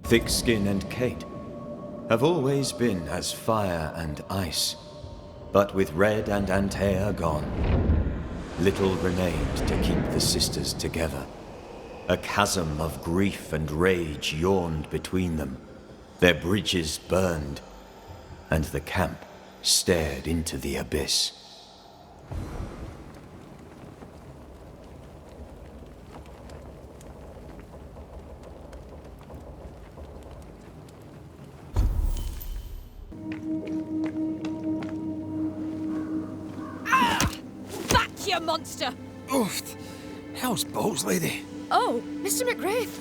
Thickskin and Kate have always been as fire and ice, but with Red and Antea gone, little remained to keep the sisters together. A chasm of grief and rage yawned between them, their bridges burned, and the camp stared into the abyss. You monster! Oof! Hell's balls, lady. Oh, Mr. McGrath.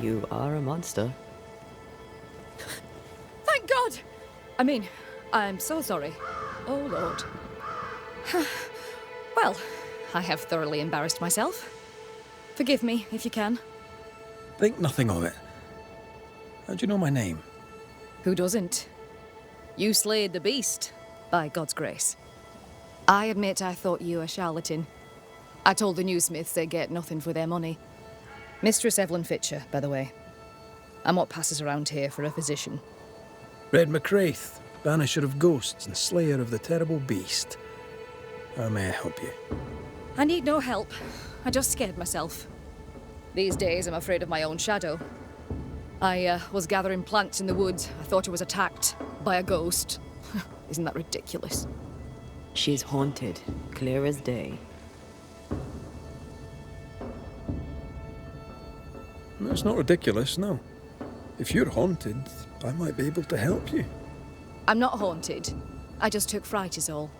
You are a monster. Thank God! I mean, I'm so sorry. Oh, Lord. Well, I have thoroughly embarrassed myself. Forgive me, if you can. Think nothing of it. How do you know my name? Who doesn't? You slayed the beast, by God's grace. I admit I thought you a charlatan. I told the newsmiths they get nothing for their money. Mistress Evelyn Fitcher, by the way. I'm what passes around here for a physician. Red McCraith, banisher of ghosts and slayer of the terrible beast. How may I help you? I need no help. I just scared myself. These days I'm afraid of my own shadow. I was gathering plants in the woods. I thought I was attacked by a ghost. Isn't that ridiculous? She's haunted, clear as day. That's not ridiculous, no. If you're haunted, I might be able to help you. I'm not haunted. I just took fright is all.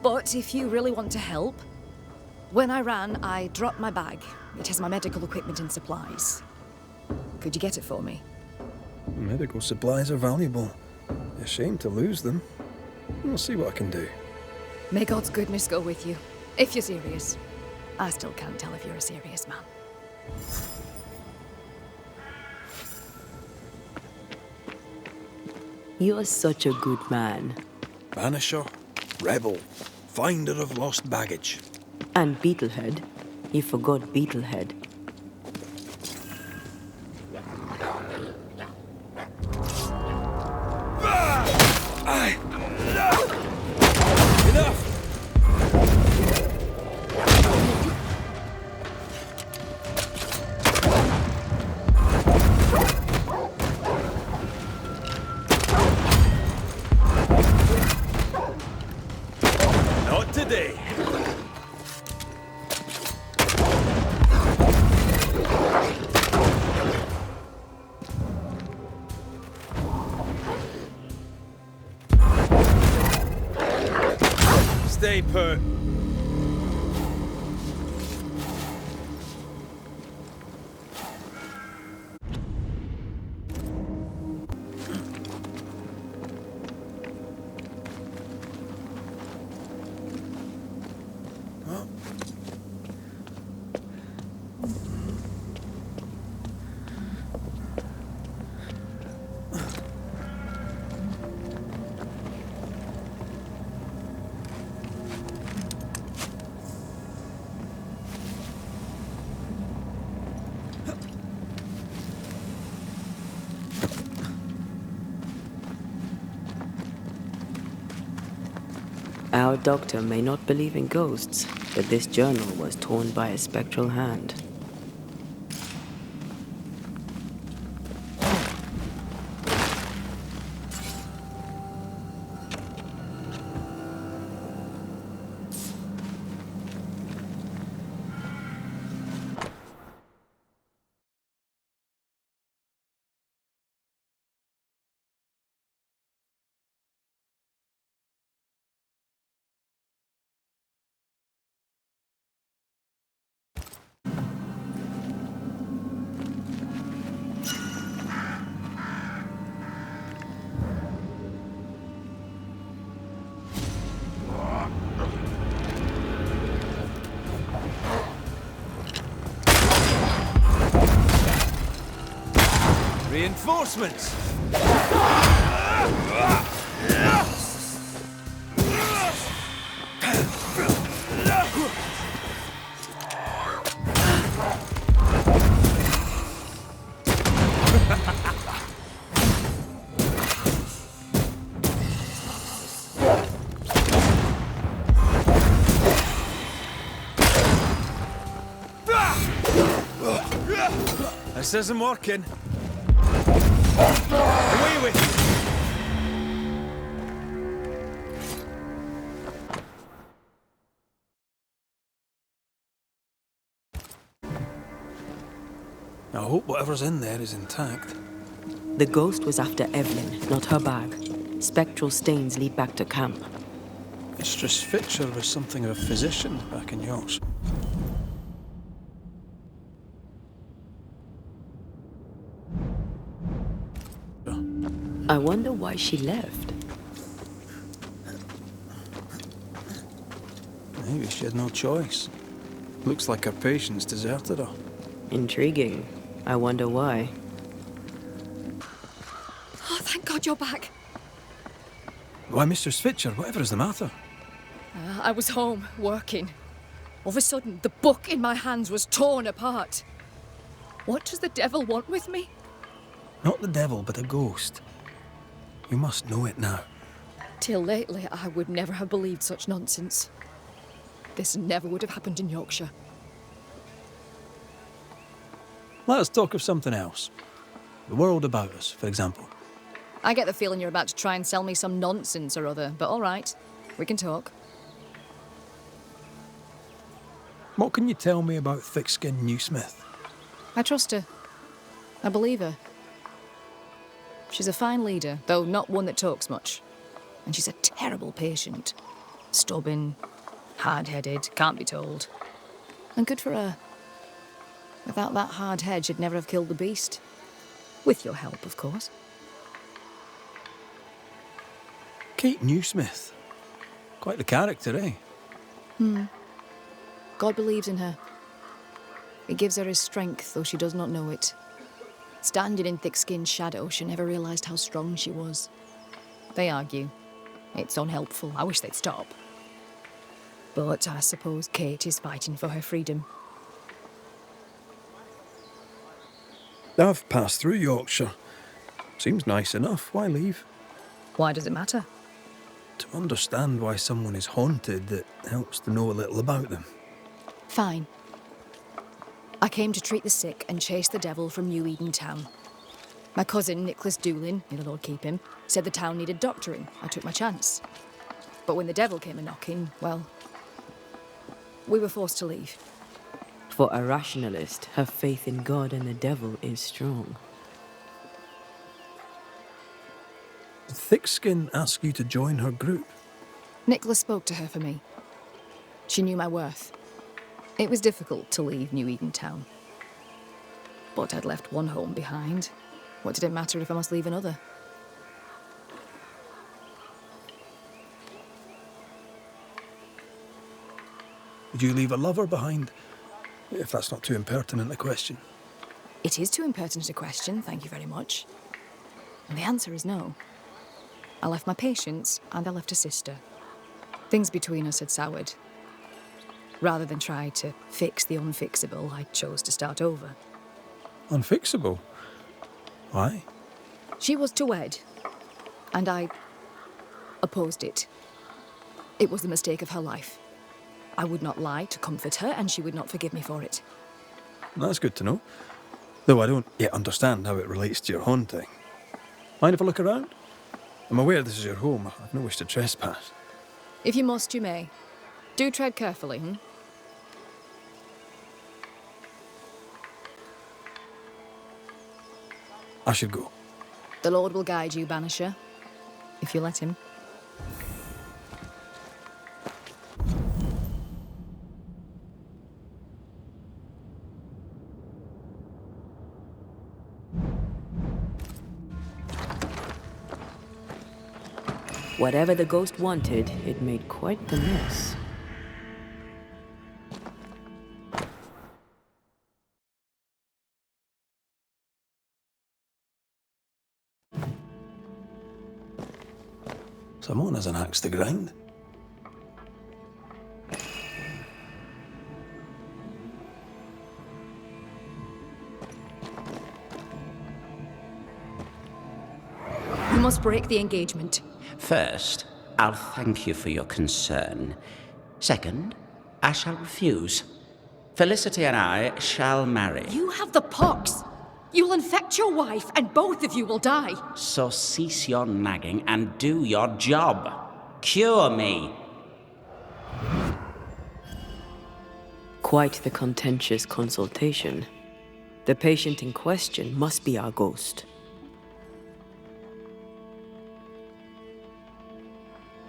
But if you really want to help, when I ran, I dropped my bag. It has my medical equipment and supplies. Could you get it for me? Medical supplies are valuable. A shame to lose them. I'll see what I can do. May God's goodness go with you. If you're serious. I still can't tell if you're a serious man. You are such a good man. Banisher, rebel, finder of lost baggage. And Beetlehead. You forgot Beetlehead. Enough! Not today. Stay put. Our doctor may not believe in ghosts, but this journal was torn by a spectral hand. Reinforcements! This isn't working. Away with you! I hope whatever's in there is intact. The ghost was after Evelyn, not her bag. Spectral stains lead back to camp. Mistress Fitcher was something of a physician back in Yorkshire. I wonder why she left. Maybe she had no choice. Looks like her patients deserted her. Intriguing. I wonder why. Oh, thank God you're back. Why, Mistress Fitcher, whatever is the matter? I was home, working. All of a sudden, the book in my hands was torn apart. What does the devil want with me? Not the devil, but a ghost. You must know it now. Till lately, I would never have believed such nonsense. This never would have happened in Yorkshire. Let us talk of something else. The world about us, for example. I get the feeling you're about to try and sell me some nonsense or other, but all right, we can talk. What can you tell me about thick-skinned Newsmith? I trust her. I believe her. She's a fine leader, though not one that talks much. And she's a terrible patient. Stubborn, hard-headed, can't be told. And good for her. Without that hard head, she'd never have killed the beast. With your help, of course. Kate Newsmith. Quite the character, eh? God believes in her. He gives her his strength, though she does not know it. Standing in thick-skinned shadow, she never realised how strong she was. They argue. It's unhelpful. I wish they'd stop. But I suppose Kate is fighting for her freedom. I've passed through Yorkshire. Seems nice enough. Why leave? Why does it matter? To understand why someone is haunted, that helps to know a little about them. Fine. I came to treat the sick and chase the devil from New Eden town. My cousin, Nicholas Doolin, may the Lord keep him, said the town needed doctoring. I took my chance. But when the devil came a-knocking, well, we were forced to leave. For a rationalist, her faith in God and the devil is strong. Did Thickskin ask you to join her group? Nicholas spoke to her for me. She knew my worth. It was difficult to leave New Eden town. But I'd left one home behind. What did it matter if I must leave another? Would you leave a lover behind? If that's not too impertinent a question. It is too impertinent a question, thank you very much. And the answer is no. I left my patients, and I left a sister. Things between us had soured. Rather than try to fix the unfixable, I chose to start over. Unfixable? Why? She was to wed, and I opposed it. It was the mistake of her life. I would not lie to comfort her, and she would not forgive me for it. That's good to know. Though I don't yet understand how it relates to your haunting. Mind if I look around? I'm aware this is your home. I've no wish to trespass. If you must, you may. Do tread carefully, I should go. The Lord will guide you, Banisher, if you let him. Whatever the ghost wanted, it made quite the mess. Someone has an axe to grind. You must break the engagement. First, I'll thank you for your concern. Second, I shall refuse. Felicity and I shall marry. You have the pox. You'll infect your wife, and both of you will die. So cease your nagging and do your job. Cure me. Quite the contentious consultation. The patient in question must be our ghost.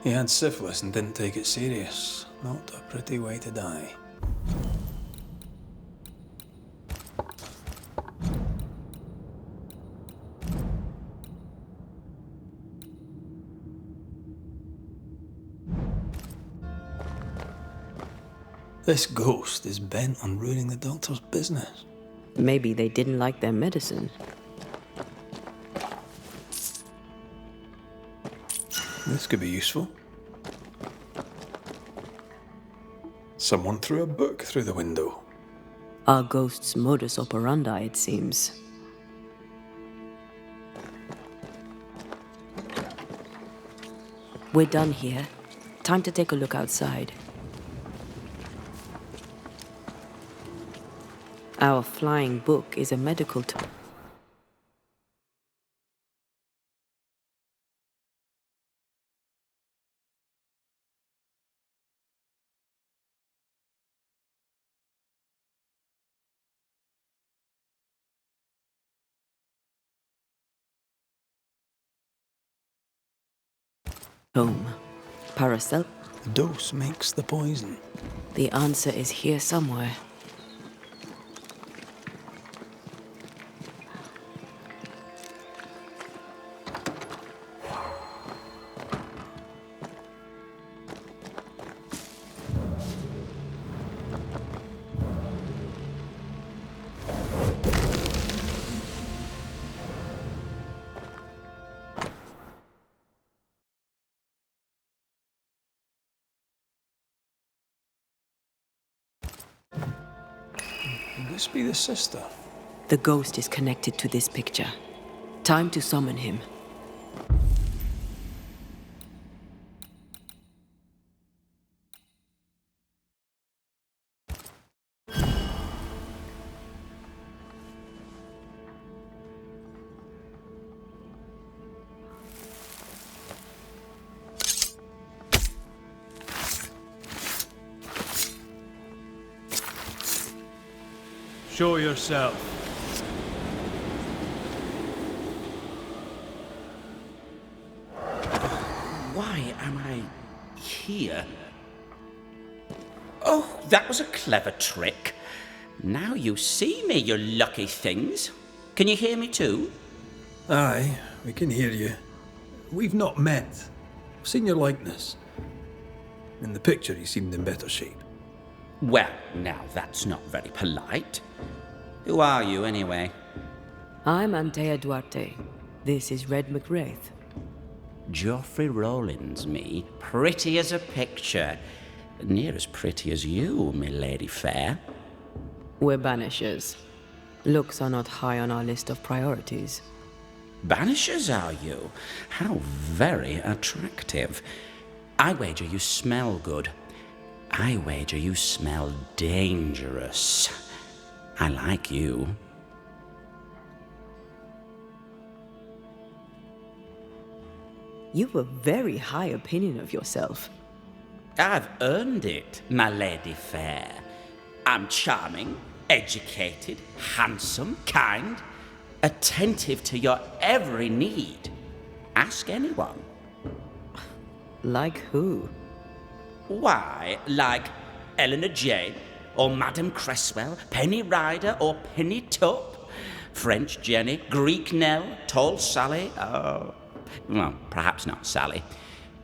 He had syphilis and didn't take it serious. Not a pretty way to die. This ghost is bent on ruining the doctor's business. Maybe they didn't like their medicine. This could be useful. Someone threw a book through the window. Our ghost's modus operandi, it seems. We're done here. Time to take a look outside. Our flying book is a medical tome. Paracel. The dose makes the poison. The answer is here somewhere. Could this be the sister? The ghost is connected to this picture. Time to summon him. Show yourself. Why am I here? Oh, that was a clever trick. Now you see me, you lucky things. Can you hear me too? Aye, we can hear you. We've not met. I've seen your likeness. In the picture, you seemed in better shape. Well, now that's not very polite. Who are you, anyway? I'm Antea Duarte. This is Red McWraith. Geoffrey Rollins, me. Pretty as a picture. Near as pretty as you, my lady fair. We're Banishers. Looks are not high on our list of priorities. Banishers, are you? How very attractive. I wager you smell good. I wager you smell dangerous. I like you. You've a very high opinion of yourself. I've earned it, my lady fair. I'm charming, educated, handsome, kind, attentive to your every need. Ask anyone. Like who? Why, like Eleanor Jane, or Madame Cresswell, Penny Ryder, or Penny Tup, French Jenny, Greek Nell, Tall Sally, well, perhaps not Sally.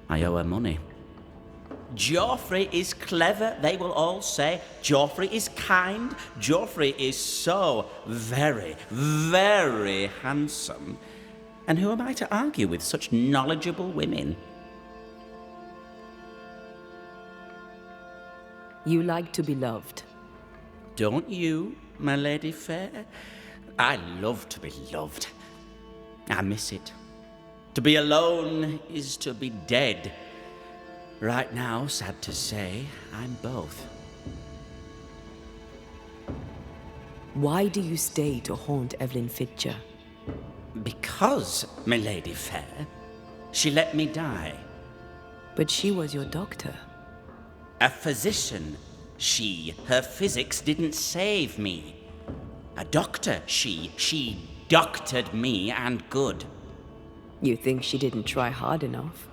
I owe her money. Geoffrey is clever, they will all say. Geoffrey is kind. Geoffrey is so very, very handsome. And who am I to argue with such knowledgeable women? You like to be loved. Don't you, my lady fair? I love to be loved. I miss it. To be alone is to be dead. Right now, sad to say, I'm both. Why do you stay to haunt Evelyn Fitcher? Because, my lady fair, she let me die. But she was your doctor. A physician, her physics didn't save me. A doctor, she doctored me and good. You think she didn't try hard enough?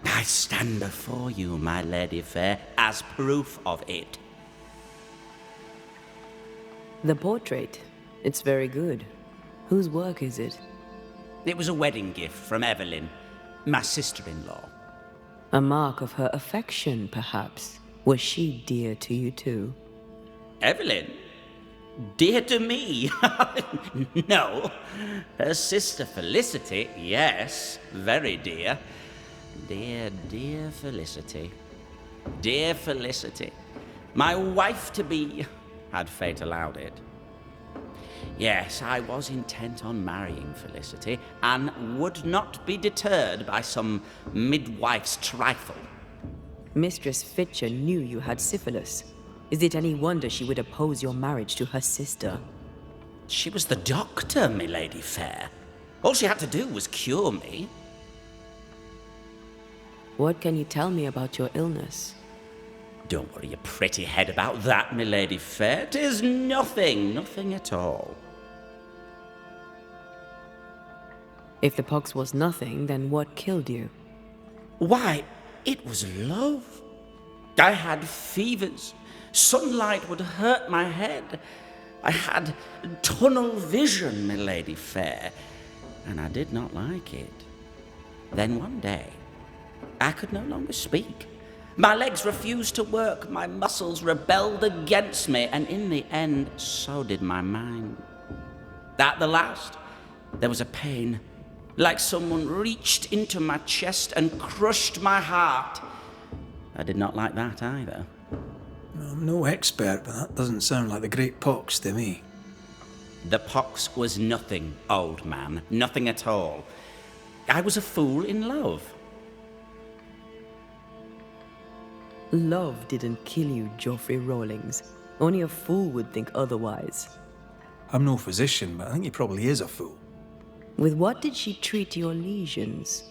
I stand before you, my lady fair, as proof of it. The portrait, it's very good. Whose work is it? It was a wedding gift from Evelyn, my sister-in-law. A mark of her affection, perhaps. Was she dear to you too? Evelyn? Dear to me? No. Her sister Felicity, yes, very dear. Dear Felicity. Dear Felicity. My wife-to-be, had fate allowed it. Yes, I was intent on marrying Felicity, and would not be deterred by some midwife's trifle. Mistress Fitcher knew you had syphilis. Is it any wonder she would oppose your marriage to her sister? She was the doctor, my lady fair. All she had to do was cure me. What can you tell me about your illness? Don't worry your pretty head about that, my lady fair. 'Tis nothing at all. If the pox was nothing, then what killed you? Why, it was love. I had fevers. Sunlight would hurt my head. I had tunnel vision, my lady fair, and I did not like it. Then one day, I could no longer speak. My legs refused to work, my muscles rebelled against me, and in the end, so did my mind. At the last, there was a pain, like someone reached into my chest and crushed my heart. I did not like that either. I'm no expert, but that doesn't sound like the Great Pox to me. The pox was nothing, old man, nothing at all. I was a fool in love. Love didn't kill you, Geoffrey Rawlings. Only a fool would think otherwise. I'm no physician, but I think he probably is a fool. With what did she treat your lesions?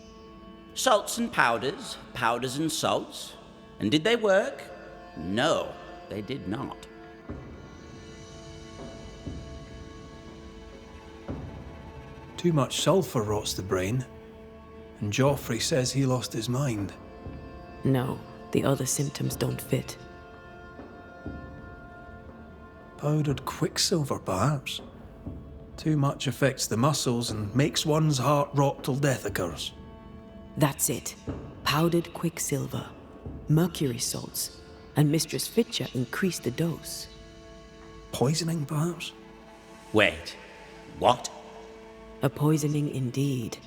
Salts and powders, powders and salts. And did they work? No, they did not. Too much sulphur rots the brain, and Joffrey says he lost his mind. No, the other symptoms don't fit. Powdered quicksilver, perhaps. Too much affects the muscles and makes one's heart rot till death occurs. That's it. Powdered quicksilver, mercury salts, and Mistress Fitcher increased the dose. Poisoning, perhaps? Wait, what? A poisoning indeed,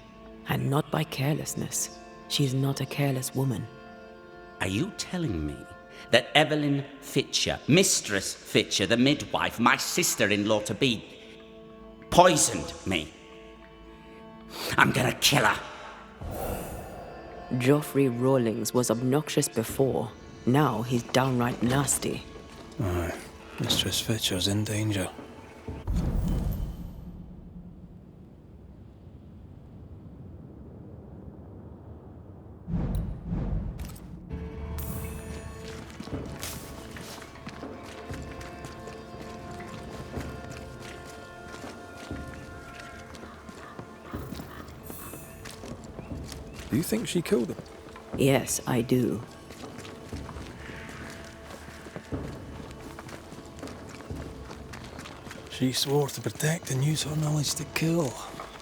and not by carelessness. She is not a careless woman. Are you telling me that Evelyn Fitcher, Mistress Fitcher, the midwife, my sister-in-law-to-be, poisoned me? I'm gonna kill her. Geoffrey Rawlings was obnoxious before. Now he's downright nasty. Aye, Mistress Fitcher's in danger. Do you think she killed him? Yes, I do. She swore to protect and use her knowledge to kill.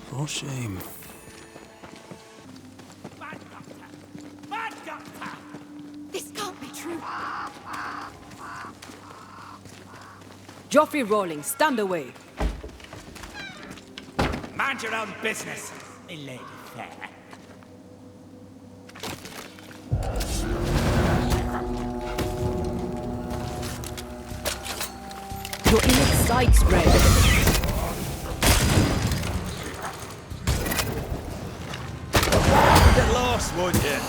For shame. Bad doctor! This can't be true. Geoffrey Rawlings, stand away. Mind your own business, my lady fair. Your iliac side spread. Get lost, won't you?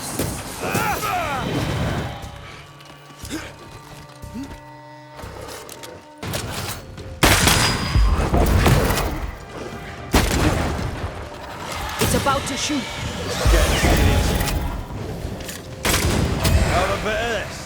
about to shoot. Get serious. Have a bit of this.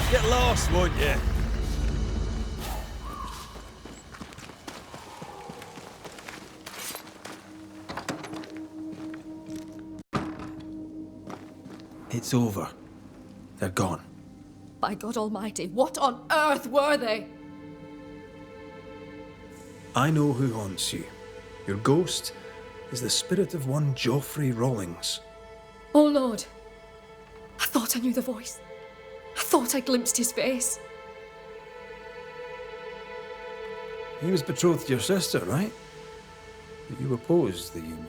Get lost, won't you? It's over. They're gone. By God Almighty, what on earth were they? I know who haunts you. Your ghost is the spirit of one Geoffrey Rawlings. Oh Lord. I thought I knew the voice. I thought I glimpsed his face. He was betrothed to your sister, right? But you opposed the union.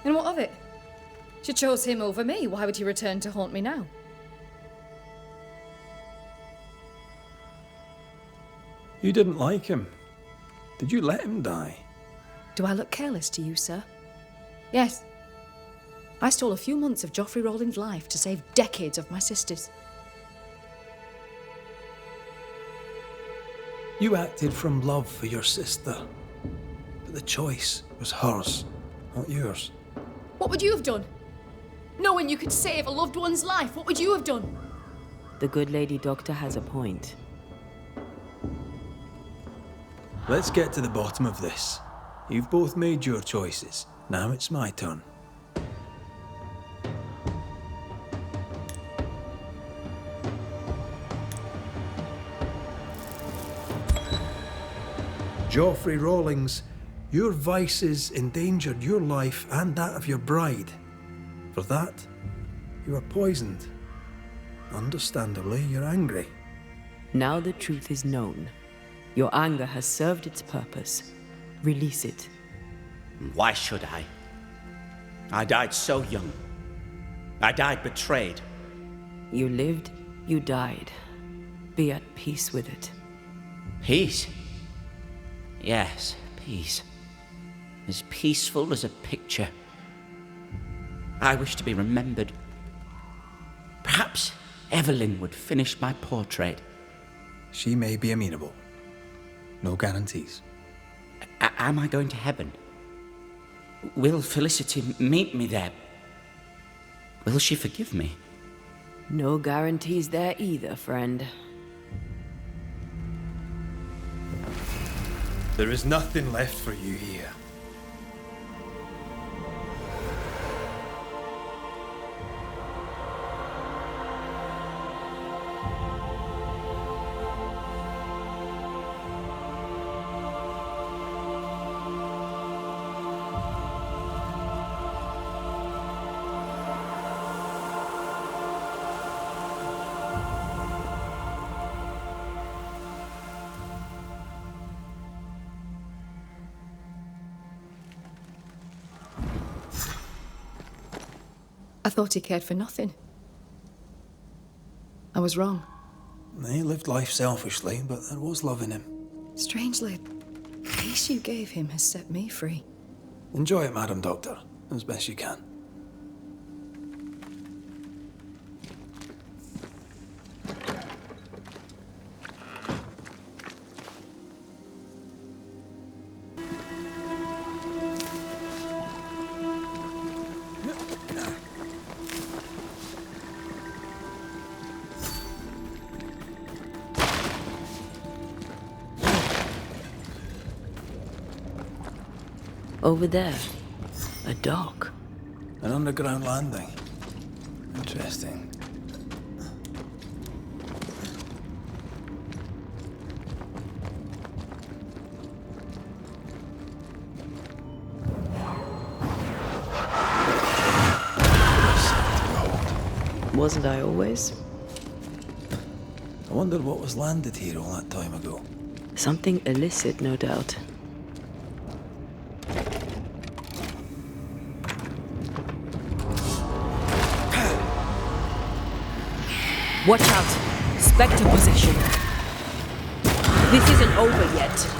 And what of it? She chose him over me. Why would he return to haunt me now? You didn't like him. Did you let him die? Do I look careless to you, sir? Yes. I stole a few months of Geoffrey Rawlings' life to save decades of my sister's. You acted from love for your sister. But the choice was hers, not yours. What would you have done? Knowing you could save a loved one's life, what would you have done? The good lady doctor has a point. Let's get to the bottom of this. You've both made your choices. Now it's my turn. Geoffrey Rawlings, your vices endangered your life and that of your bride. For that, you are poisoned. Understandably, you're angry. Now the truth is known. Your anger has served its purpose. Release it. Why should I? I died so young. I died betrayed. You lived, you died. Be at peace with it. Peace? Yes, peace. As peaceful as a picture. I wish to be remembered. Perhaps Evelyn would finish my portrait. She may be amenable. No guarantees. Am I going to heaven? Will Felicity meet me there? Will she forgive me? No guarantees there either, friend. There is nothing left for you here. I thought he cared for nothing. I was wrong. He lived life selfishly, but there was love in him. Strangely, the peace you gave him has set me free. Enjoy it, Madam Doctor, as best you can. Over there, a dock. An underground landing. Interesting. Wasn't I always? I wonder what was landed here all that time ago. Something illicit, no doubt. Watch out! Spectre possession. This isn't over yet.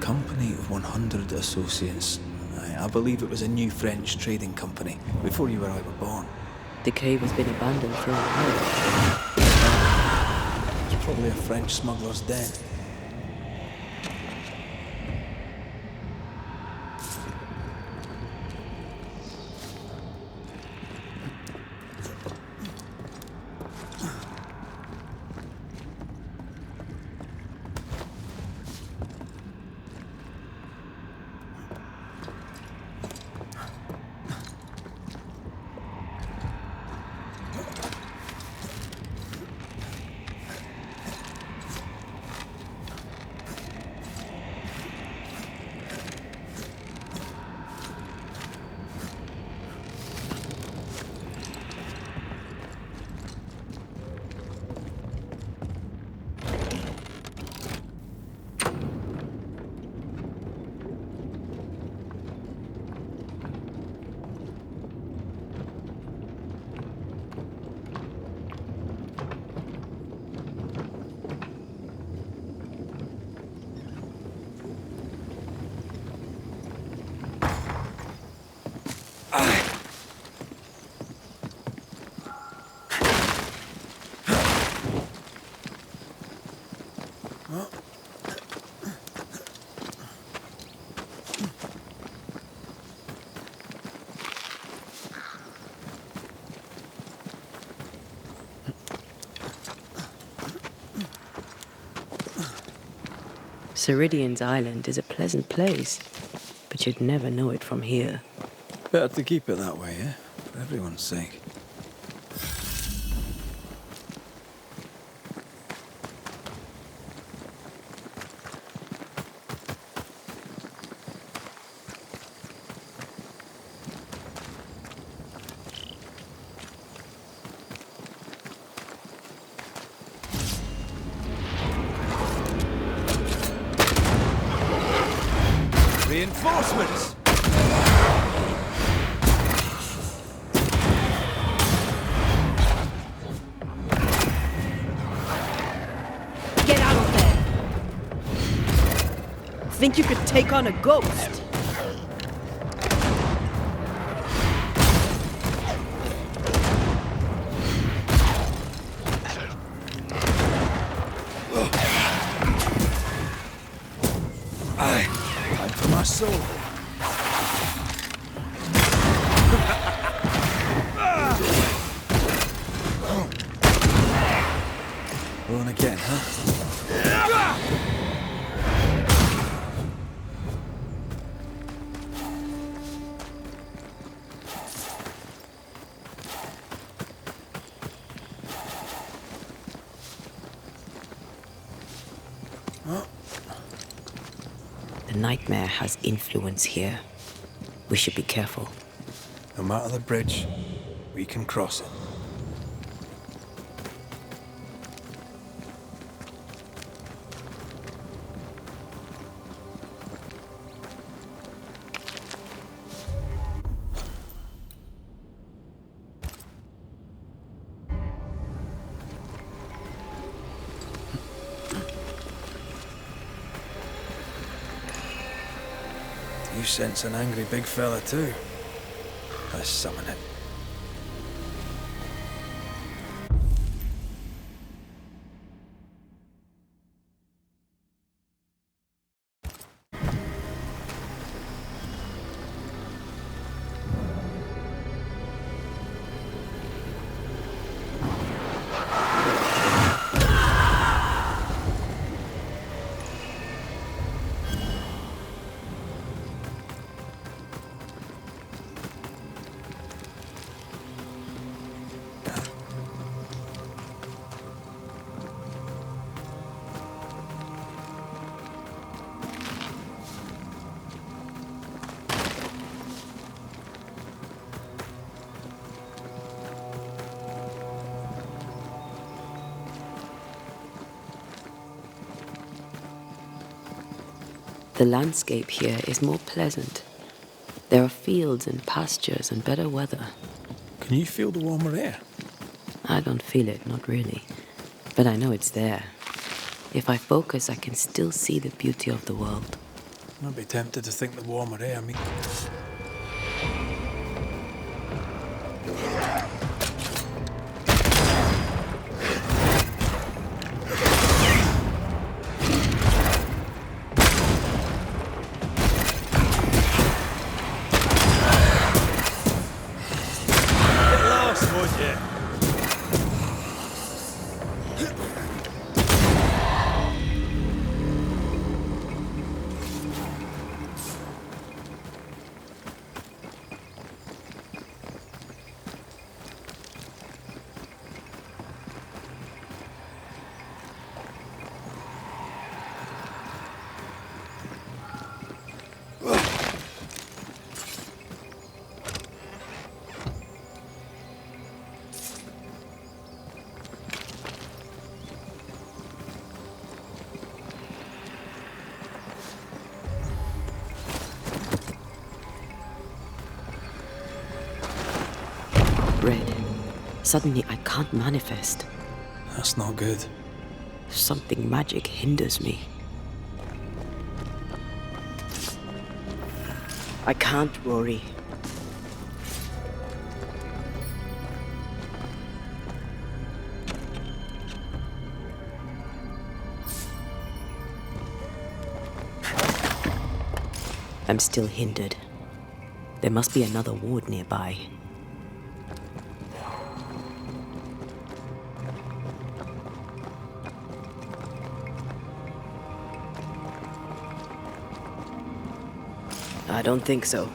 Company of 100 Associates. I believe it was a new French trading company, before you or I were born. The cave has been abandoned for a while. It's probably a French smuggler's den. Ceridian's island is a pleasant place, but you'd never know it from here. Better to keep it that way, eh? For everyone's sake. Reinforcements! Get out of there! Think you could take on a ghost? Time for my soul. Rolling again, huh? The nightmare has influence here. We should be careful. No matter the bridge, we can cross it. You sense an angry big fella too. Let's summon it. The landscape here is more pleasant. There are fields and pastures and better weather. Can you feel the warmer air? I don't feel it, not really. But I know it's there. If I focus, I can still see the beauty of the world. I'd be tempted to think the warmer air means... Red. Suddenly I can't manifest. That's not good. Something magic hinders me. I can't, Rory. I'm still hindered. There must be another ward nearby. I don't think so.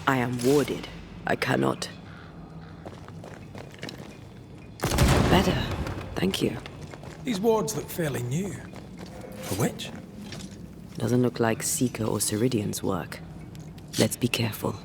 I am warded. I cannot. Better. Thank you. These wards look fairly new. A witch? Doesn't look like Seeker or Ceridian's work. Let's be careful.